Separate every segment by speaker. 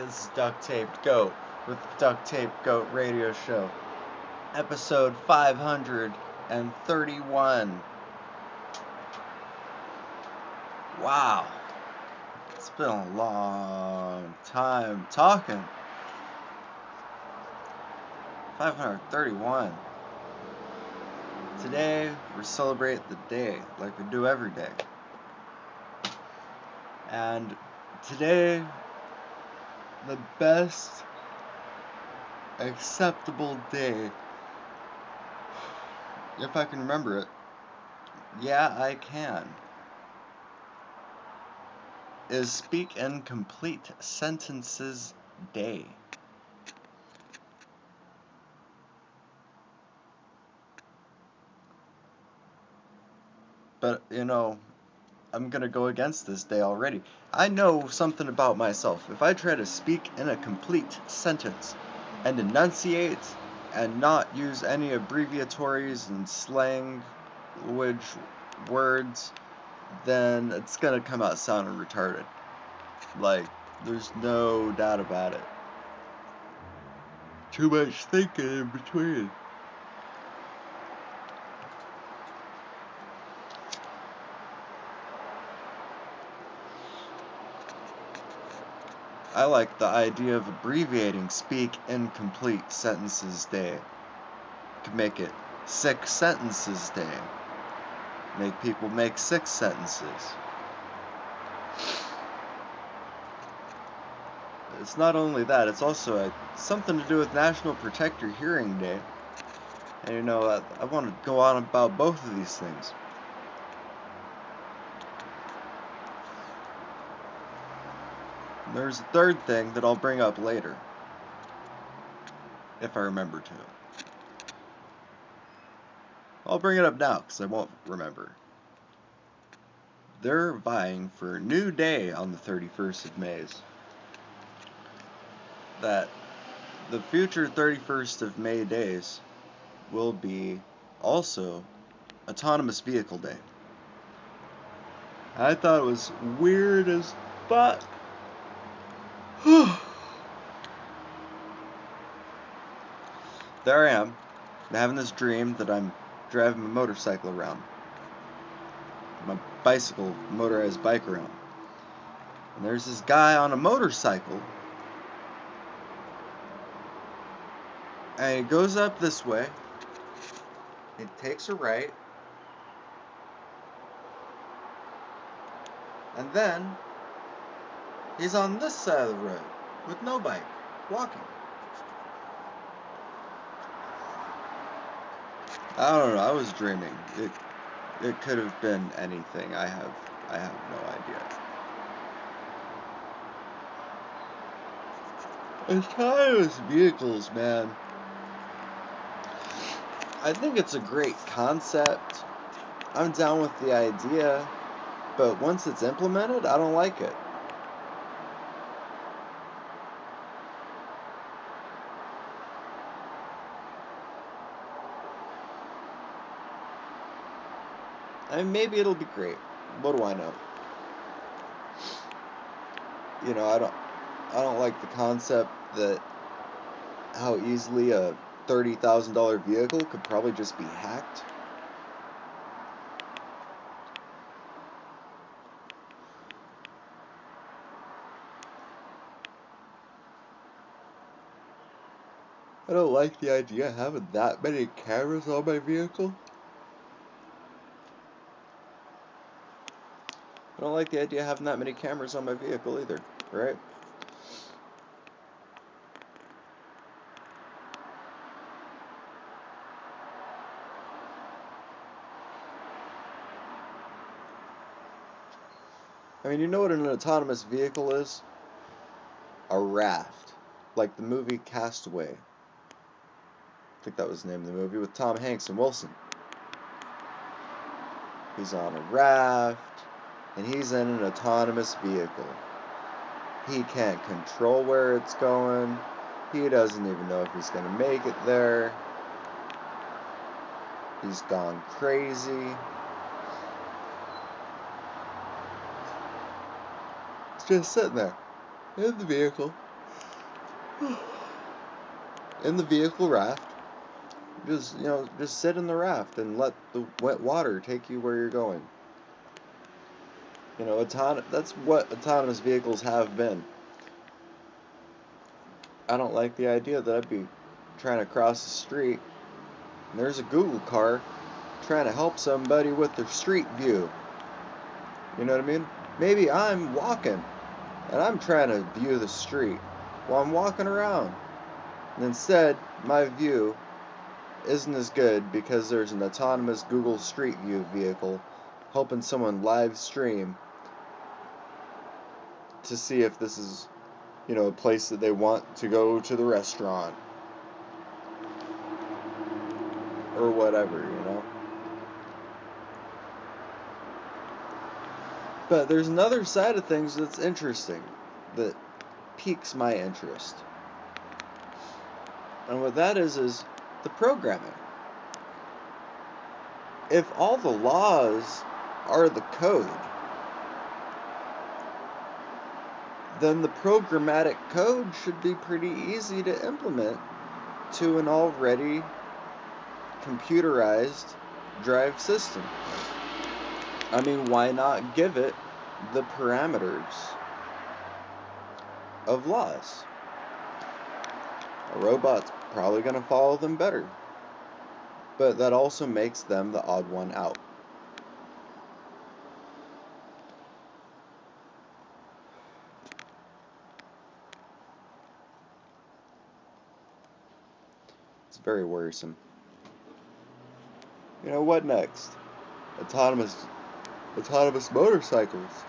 Speaker 1: This is Duct Taped Goat with the Duct Taped Goat Radio Show, episode 531. Wow, it's been a long time talking. 531. Today, we celebrate the day like we do every day. And today, the best acceptable day, if I can remember it, yeah, I can, is Speak in Complete Sentences Day. But, I'm gonna go against this day already. I know something about myself. If I try to speak in a complete sentence and enunciate and not use any abbreviatories and slang language words, then it's gonna come out sounding retarded. Like, there's no doubt about it. Too much thinking in between. I like the idea of abbreviating Speak Incomplete Sentences Day. Could make it 6 Sentences Day. Make people make 6 sentences. It's not only that, it's also something to do with National Protect Your Hearing Day. And I want to go on about both of these things. There's a third thing that I'll bring up later, if I remember to. I'll bring it up now, because I won't remember. They're vying for a new day on the 31st of May. That the future 31st of May days will be also Autonomous Vehicle Day. I thought it was weird as fuck. There I am, having this dream that I'm driving my motorcycle around. My motorized bike around. And there's this guy on a motorcycle. And he goes up this way. He takes a right. And then he's on this side of the road with no bike, walking. I don't know, I was dreaming. It could have been anything. I have no idea. Autonomous vehicles, man. I think it's a great concept. I'm down with the idea, but once it's implemented, I don't like it. I mean, maybe it'll be great. What do I know? I don't like the concept that how easily a $30,000 vehicle could probably just be hacked. I don't like the idea of having that many cameras on my vehicle. I don't like the idea of having that many cameras on my vehicle either, right? I mean, you know what an autonomous vehicle is? A raft. Like the movie Castaway. I think that was the name of the movie with Tom Hanks and Wilson. He's on a raft, and he's in an autonomous vehicle. He can't control where it's going. He doesn't even know if he's going to make it there. He's gone crazy. He's just sitting there in the vehicle, In the vehicle raft, just sit in the raft and let the wet water take you where you're going. That's what autonomous vehicles have been. I don't like the idea that I'd be trying to cross the street and there's a Google car trying to help somebody with their street view. You know what I mean? Maybe I'm walking and I'm trying to view the street while I'm walking around. And instead, my view isn't as good because there's an autonomous Google Street View vehicle helping someone live stream to see if this is, a place that they want to go to the restaurant or whatever. But there's another side of things that's interesting, that piques my interest. And what that is the programming. If all the laws are the code, then the programmatic code should be pretty easy to implement to an already computerized drive system. I mean, why not give it the parameters of laws? A robot's probably going to follow them better, but that also makes them the odd one out. It's very worrisome. What next? Autonomous motorcycles.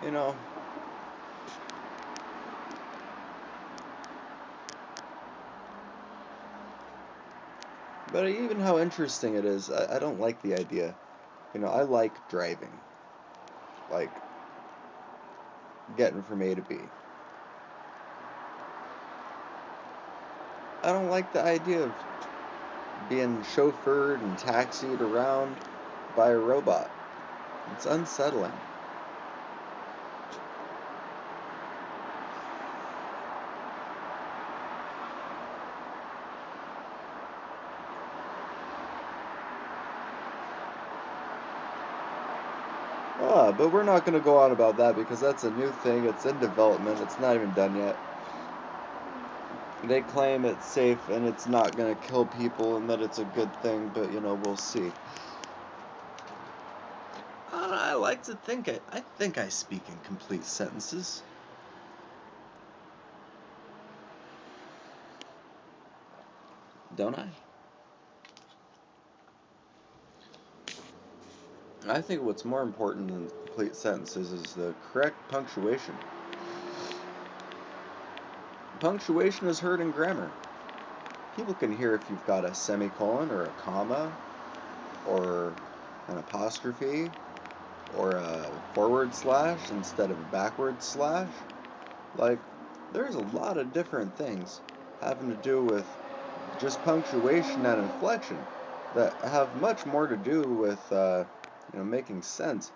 Speaker 1: You know, but even how interesting it is, I don't like the idea. I like driving, like getting from A to B. I don't like the idea of being chauffeured and taxied around by a robot. It's unsettling. But we're not going to go on about that because that's a new thing. It's in development. It's not even done yet. They claim it's safe and it's not going to kill people and that it's a good thing, but we'll see. I like to think I think I speak in complete sentences. Don't I? I think what's more important than complete sentences is the correct punctuation. Punctuation is heard in grammar. People can hear if you've got a semicolon or a comma or an apostrophe or a forward slash instead of a backward slash. Like, there's a lot of different things having to do with just punctuation and inflection that have much more to do with, making sense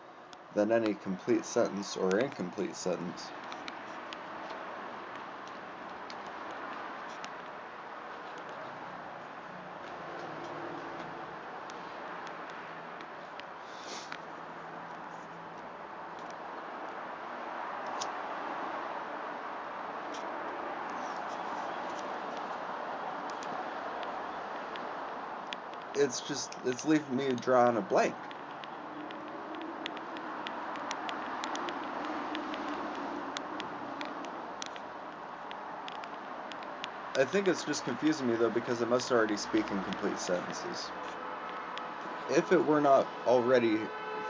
Speaker 1: than any complete sentence or incomplete sentence. It's leaving me drawing a blank. I think it's just confusing me though because it must already speak in complete sentences. If it were not already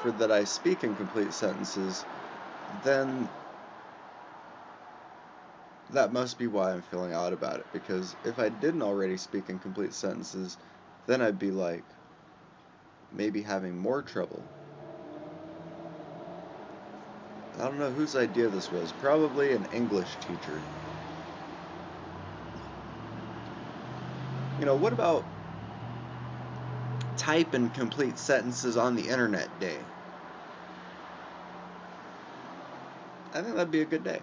Speaker 1: for that I speak in complete sentences, then that must be why I'm feeling odd about it. Because if I didn't already speak in complete sentences, then I'd be like, maybe having more trouble. I don't know whose idea this was. Probably an English teacher. What about type in complete sentences on the internet day. I think that'd be a good day.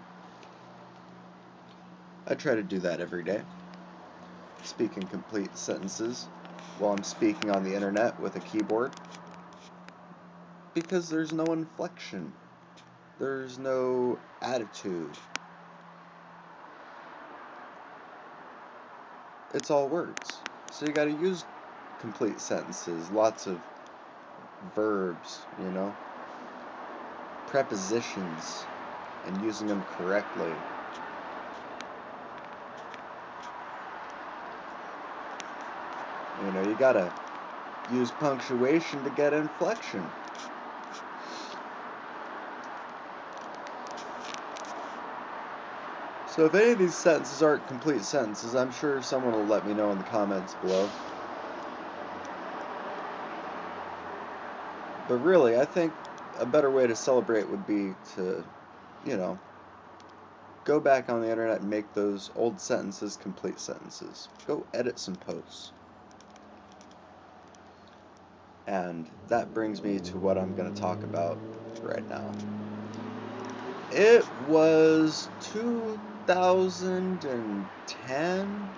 Speaker 1: I try to do that every day. Speak in complete sentences while I'm speaking on the internet with a keyboard. Because there's no inflection. There's no attitude. It's all words. So you gotta use complete sentences, lots of verbs, prepositions, and using them correctly. You gotta use punctuation to get inflection. So if any of these sentences aren't complete sentences, I'm sure someone will let me know in the comments below. But really, I think a better way to celebrate would be to, go back on the internet and make those old sentences complete sentences. Go edit some posts. And that brings me to what I'm going to talk about right now. It was 2010.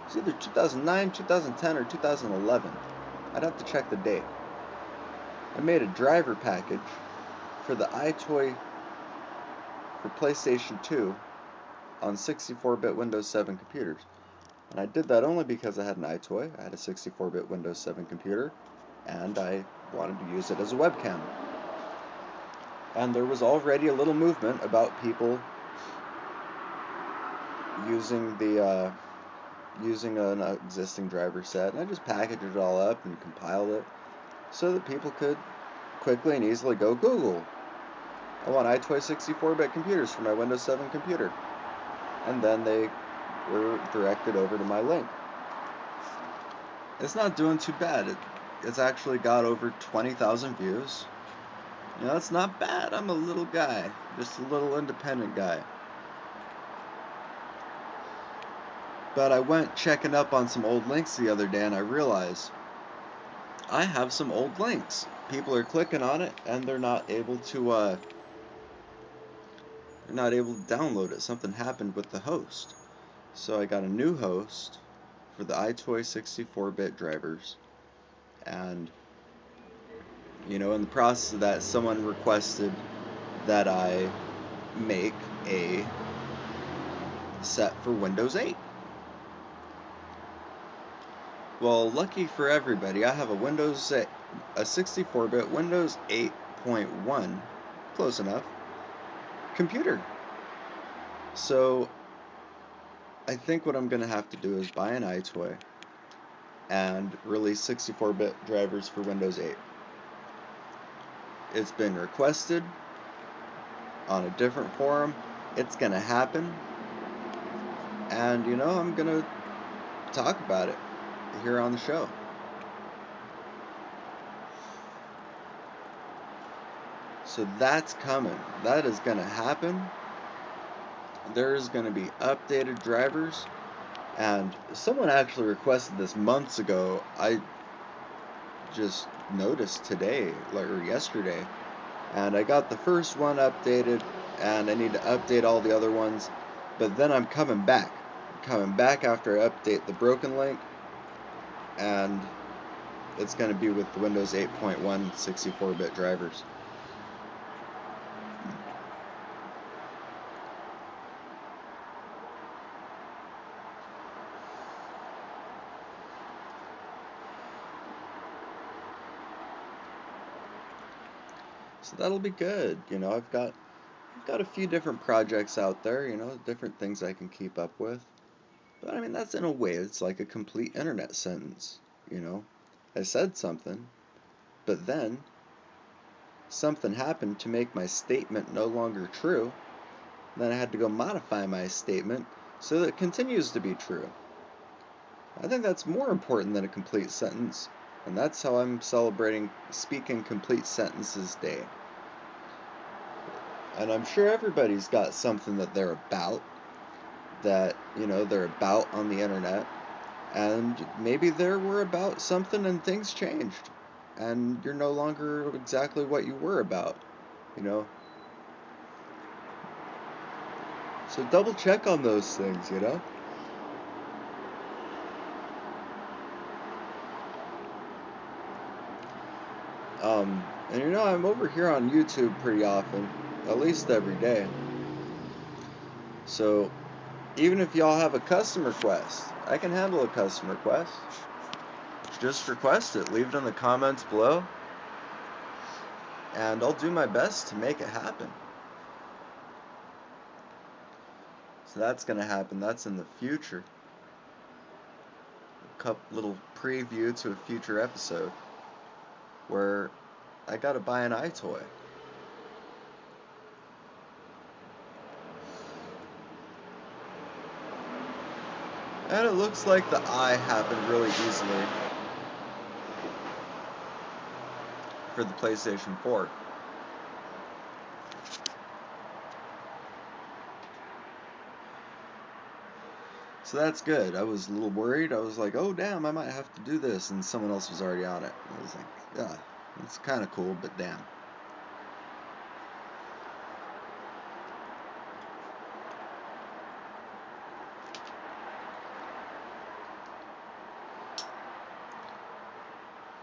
Speaker 1: It's either 2009, 2010, or 2011. I'd have to check the date. I made a driver package for the iToy for PlayStation 2 on 64-bit Windows 7 computers. And I did that only because I had an iToy, I had a 64-bit Windows 7 computer, and I wanted to use it as a webcam. And there was already a little movement about people using using an existing driver set, and I just packaged it all up and compiled it so that people could quickly and easily go Google, I want iToy 64-bit computers for my Windows 7 computer. And then they were directed over to my link. It's not doing too bad. It's actually got over 20,000 views. It's not bad. I'm a little guy, just a little independent guy. But I went checking up on some old links the other day, and I realized I have some old links. People are clicking on it, and they're not able to download it. Something happened with the host. So I got a new host for the iToy 64-bit drivers, and in the process of that, someone requested that I make a set for Windows 8. Well, lucky for everybody, I have a 64-bit Windows 8.1, close enough, computer. So I think what I'm going to have to do is buy an iToy and release 64-bit drivers for Windows 8. It's been requested on a different forum. It's going to happen. And, I'm going to talk about it here on the show. So that's coming. That is going to happen. There's going to be updated drivers. And someone actually requested this months ago. I just noticed today, or yesterday. And I got the first one updated, and I need to update all the other ones. But then I'm coming back. After I update the broken link, and it's going to be with the Windows 8.1 64-bit drivers. So that'll be good. I've got a few different projects out there, different things I can keep up with. But I mean, that's in a way, it's like a complete internet sentence, I said something, but then something happened to make my statement no longer true. Then I had to go modify my statement so that it continues to be true. I think that's more important than a complete sentence, and that's how I'm celebrating Speaking Complete Sentences Day. And I'm sure everybody's got something that they're about, they're about on the internet, And maybe there were about something and things changed. And you're no longer exactly what you were about, you know? So double check on those things, you know? And I'm over here on YouTube pretty often, at least every day. So even if y'all have a custom request, I can handle a custom request. Just request it, leave it in the comments below, and I'll do my best to make it happen. So that's gonna happen, that's in the future. A couple little preview to a future episode where I gotta buy an iToy. And it looks like the eye happened really easily for the PlayStation 4. So that's good. I was a little worried. I was like, oh damn, I might have to do this, and someone else was already on it. I was like, yeah, it's kind of cool, but damn.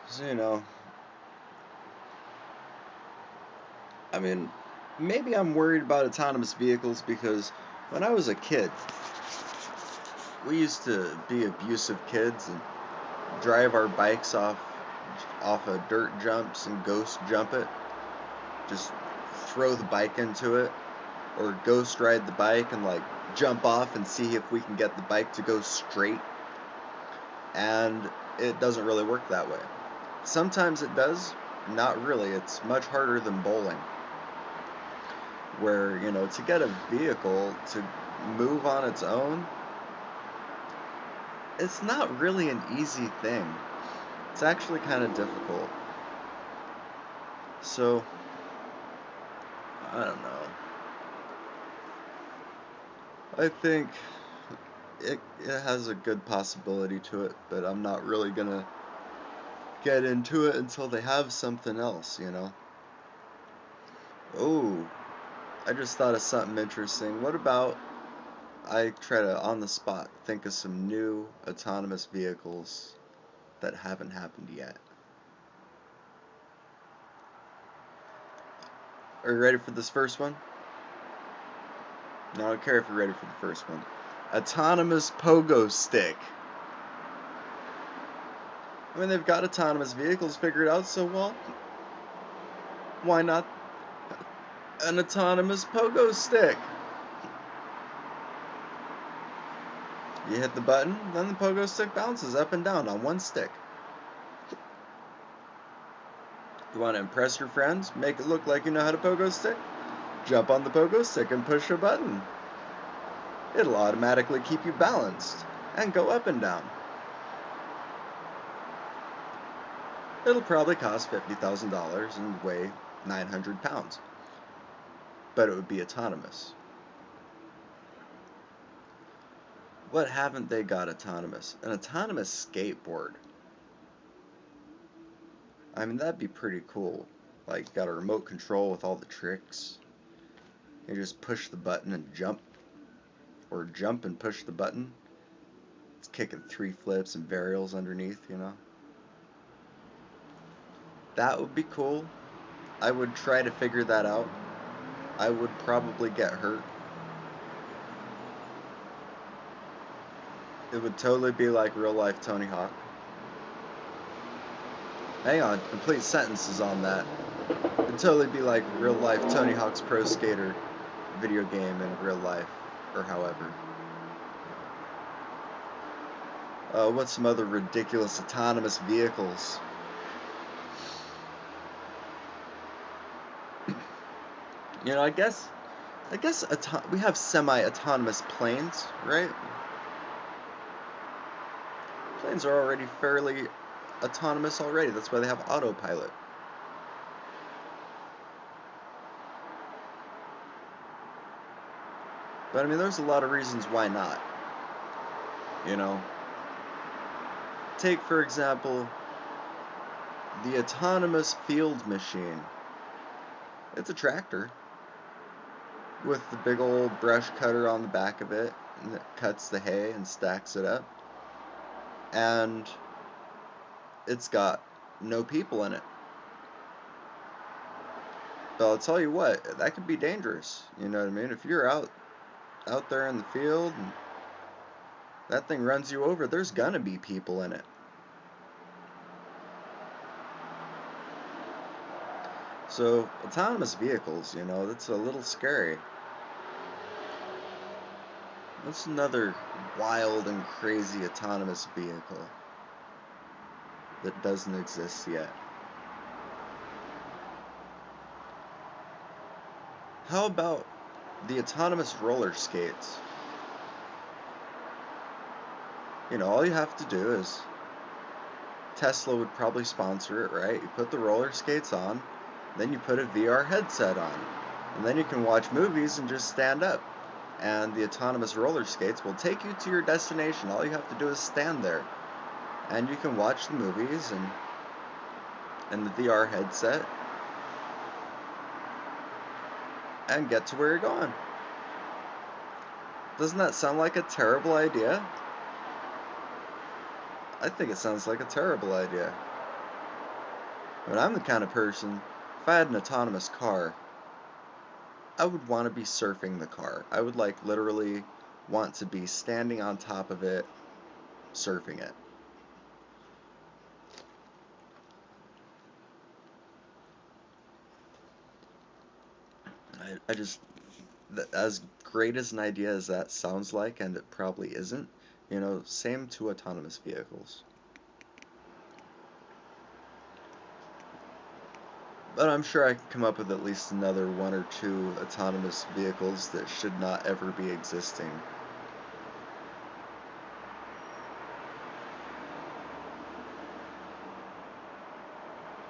Speaker 1: So, I mean, maybe I'm worried about autonomous vehicles because when I was a kid, we used to be abusive kids and drive our bikes off of dirt jumps and ghost jump it. Just throw the bike into it, or ghost ride the bike and like jump off and see if we can get the bike to go straight. And it doesn't really work that way. Sometimes it does, not really. It's much harder than bowling, where, to get a vehicle to move on its own, it's not really an easy thing. It's actually kind of difficult. So, I don't know. I think it has a good possibility to it, but I'm not really gonna get into it until they have something else. Oh, I just thought of something interesting. What about I try to, on the spot, think of some new autonomous vehicles that haven't happened yet? Are you ready for this first one? No, I don't care if you're ready for the first one. Autonomous pogo stick. I mean, they've got autonomous vehicles figured out, so well, why not an autonomous pogo stick? You hit the button, then the pogo stick bounces up and down on one stick. You want to impress your friends? Make it look like you know how to pogo stick? Jump on the pogo stick and push a button. It'll automatically keep you balanced and go up and down. It'll probably cost $50,000 and weigh 900 pounds, but it would be autonomous. What haven't they got autonomous? An autonomous skateboard. I mean, that'd be pretty cool. Like, got a remote control with all the tricks. You just push the button and jump, or jump and push the button. It's kicking 3 flips and varials underneath. That would be cool. I would try to figure that out. I would probably get hurt. It would totally be like real life Tony Hawk. Hang on, complete sentences on that. It'd totally be like real life Tony Hawk's Pro Skater video game in real life, or however. What's some other ridiculous autonomous vehicles? I guess we have semi-autonomous planes, right? Planes are already fairly autonomous already. That's why they have autopilot. But I mean, there's a lot of reasons why not. You know, take, for example, the autonomous field machine. It's a tractor with the big old brush cutter on the back of it, and it cuts the hay and stacks it up. And it's got no people in it. But I'll tell you what, that could be dangerous. You know what I mean? If you're out there in the field and that thing runs you over, there's gonna be people in it. So autonomous vehicles, that's a little scary. What's another wild and crazy autonomous vehicle that doesn't exist yet? How about the autonomous roller skates? All you have to do is Tesla would probably sponsor it, right? You put the roller skates on, then you put a VR headset on, and then you can watch movies and just stand up. And the autonomous roller skates will take you to your destination. All you have to do is stand there, and you can watch the movies and the VR headset and get to where you're going. Doesn't that sound like a terrible idea? I think it sounds like a terrible idea. But I'm the kind of person, if I had an autonomous car, I would want to be surfing the car. I would literally want to be standing on top of it, surfing it. I just, as great as an idea as that sounds like, and it probably isn't, same to autonomous vehicles. But I'm sure I can come up with at least another one or two autonomous vehicles that should not ever be existing.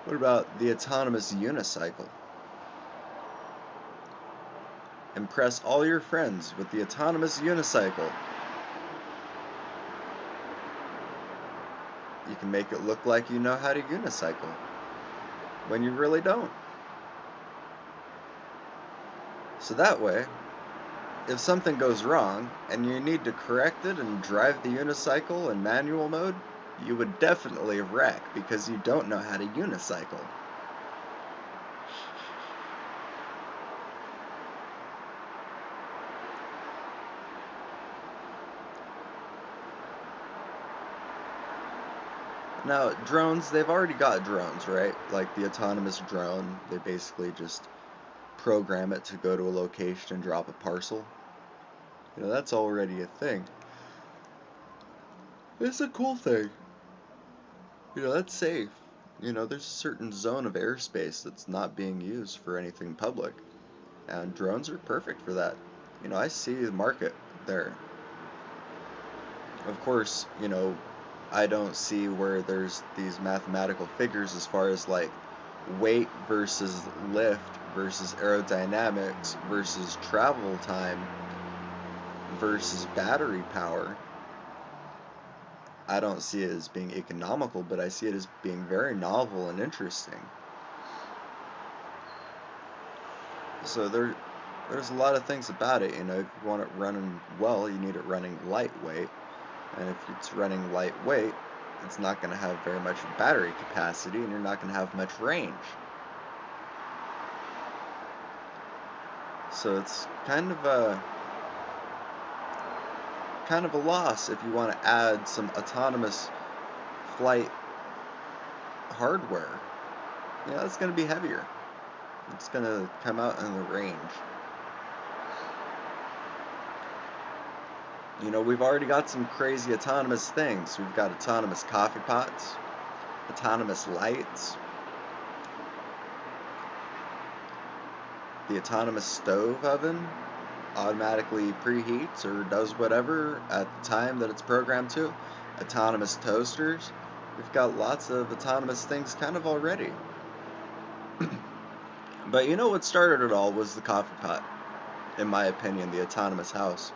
Speaker 1: What about the autonomous unicycle? Impress all your friends with the autonomous unicycle. You can make it look like you know how to unicycle when you really don't. So that way, if something goes wrong and you need to correct it and drive the unicycle in manual mode, you would definitely wreck because you don't know how to unicycle. Now, drones, they've already got drones, right? Like the autonomous drone, they basically just program it to go to a location and drop a parcel. That's already a thing. It's a cool thing. That's safe. There's a certain zone of airspace that's not being used for anything public, and drones are perfect for that. I see the market there. Of course, I don't see where there's these mathematical figures as far as weight versus lift versus aerodynamics versus travel time versus battery power. I don't see it as being economical, but I see it as being very novel and interesting. So there's a lot of things about it. If you want it running well, you need it running lightweight. And if it's running lightweight, it's not going to have very much battery capacity, and you're not going to have much range. So it's kind of a loss if you want to add some autonomous flight hardware. It's going to be heavier. It's going to come out in the range. We've already got some crazy autonomous things. We've got autonomous coffee pots, autonomous lights, the autonomous stove oven automatically preheats or does whatever at the time that it's programmed to, autonomous toasters. We've got lots of autonomous things kind of already. But what started it all was the coffee pot, in my opinion, the autonomous house.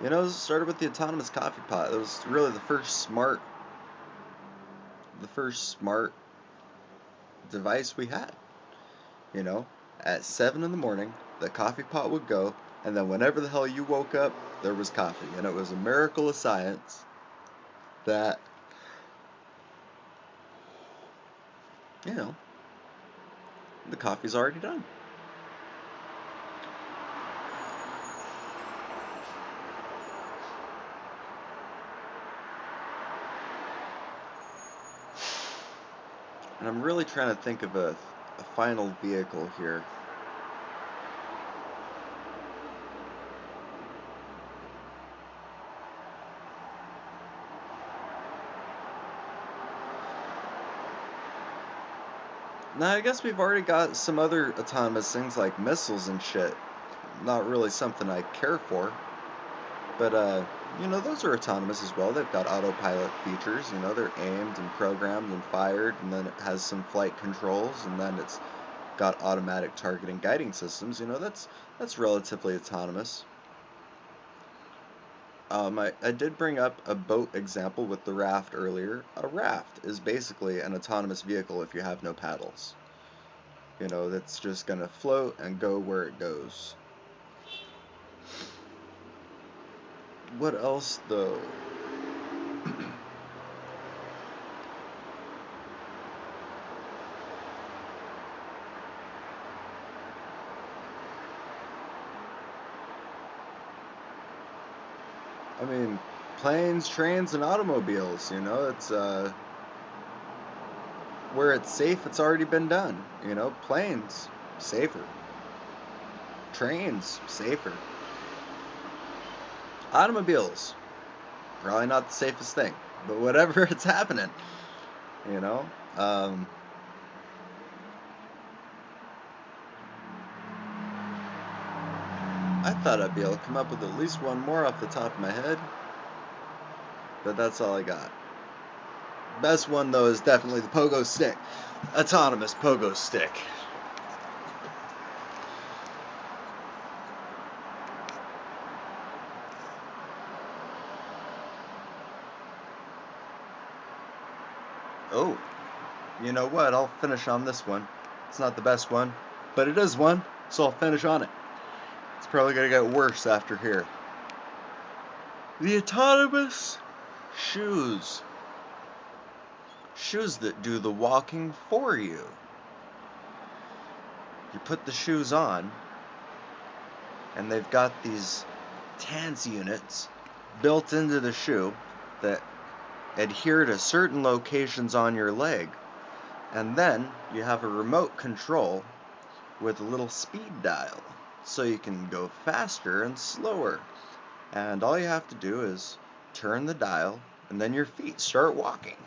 Speaker 1: It started with the autonomous coffee pot. It was really the first smart the first smart device we had. You know, at 7 in the morning, the coffee pot would go, and then whenever the hell you woke up, there was coffee. And it was a miracle of science that, you know, the coffee's already done. And I'm really trying to think of a final vehicle here. Now, I guess we've already got some other autonomous things like missiles and shit. Not really something I care for, but those are autonomous as well. They've got autopilot features. They're aimed and programmed and fired, and then it has some flight controls, and then it's got automatic targeting guiding systems. That's relatively autonomous. I did bring up a boat example with the raft earlier. A raft is basically an autonomous vehicle if you have no paddles. That's just gonna float and go where it goes. What else, though? I mean, planes, trains, and automobiles. It's where it's safe. It's already been done. Planes safer, trains safer, automobiles probably not the safest thing, but whatever, it's happening. You know, um, I thought I'd be able to come up with at least one more off the top of my head, but that's all I got. Best one though is definitely the pogo stick, autonomous pogo stick. Oh, you know what? I'll finish on this one. It's not the best one, but it is one, so I'll finish on it. It's probably gonna get worse after here. The autonomous shoes. Shoes that do the walking for you. You put the shoes on, and they've got these TANS units built into the shoe that adhere to certain locations on your leg. And then you have a remote control with a little speed dial, so you can go faster and slower. And all you have to do is turn the dial, and then your feet start walking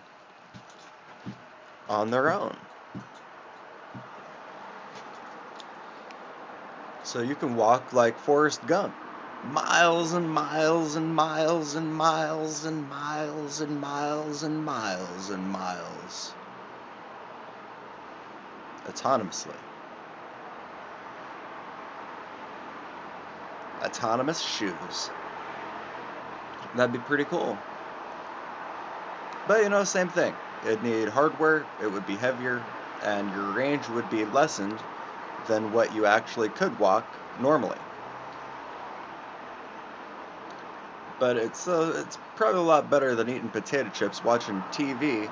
Speaker 1: on their own. So you can walk like Forrest Gump. Miles and miles and miles and miles and miles and miles and miles and miles. Autonomously. Autonomous shoes. That'd be pretty cool. But same thing. It'd need hardware, it would be heavier, and your range would be lessened than what you actually could walk normally. But it's probably a lot better than eating potato chips, watching TV,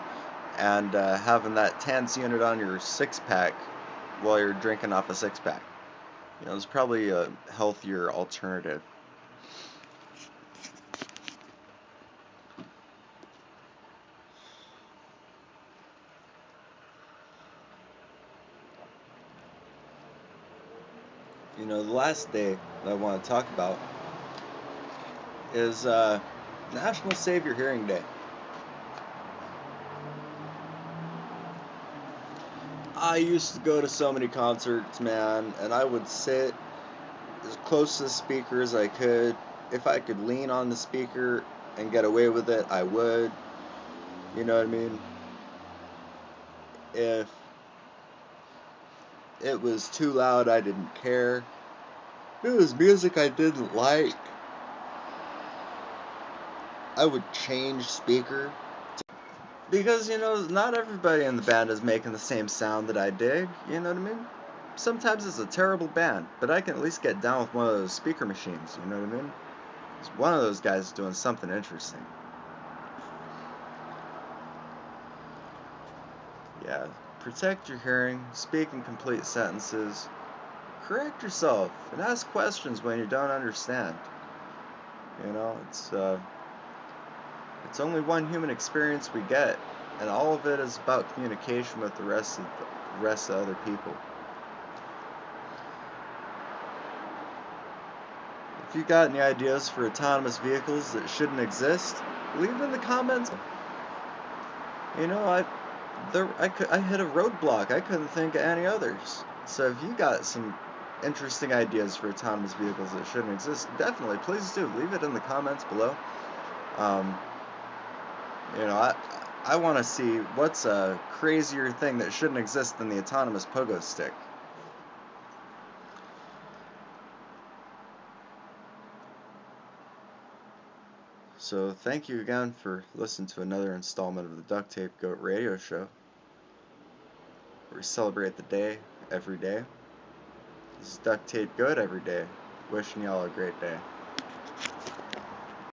Speaker 1: and having that TANS unit on your six pack while you're drinking off a six pack. It's probably a healthier alternative. The last day that I want to talk about is National Save Your Hearing Day. I used to go to so many concerts, man, and I would sit as close to the speaker as I could. If I could lean on the speaker and get away with it, I would. You know what I mean? If it was too loud, I didn't care. If it was music I didn't like, I would change speaker. Because, not everybody in the band is making the same sound that I dig, you know what I mean? Sometimes it's a terrible band, but I can at least get down with one of those speaker machines, you know what I mean? 'Cause one of those guys is doing something interesting. Yeah, protect your hearing, speak in complete sentences, correct yourself, and ask questions when you don't understand. It's only one human experience we get, and all of it is about communication with the rest of other people. If you got any ideas for autonomous vehicles that shouldn't exist, leave them in the comments. You know, I hit a roadblock. I couldn't think of any others. So if you got some interesting ideas for autonomous vehicles that shouldn't exist, definitely please do leave it in the comments below. Um, I want to see what's a crazier thing that shouldn't exist than the autonomous pogo stick. So thank you again for listening to another installment of the Duct Tape Goat Radio Show, where we celebrate the day every day. This is Duct Tape Goat every day. Wishing y'all a great day.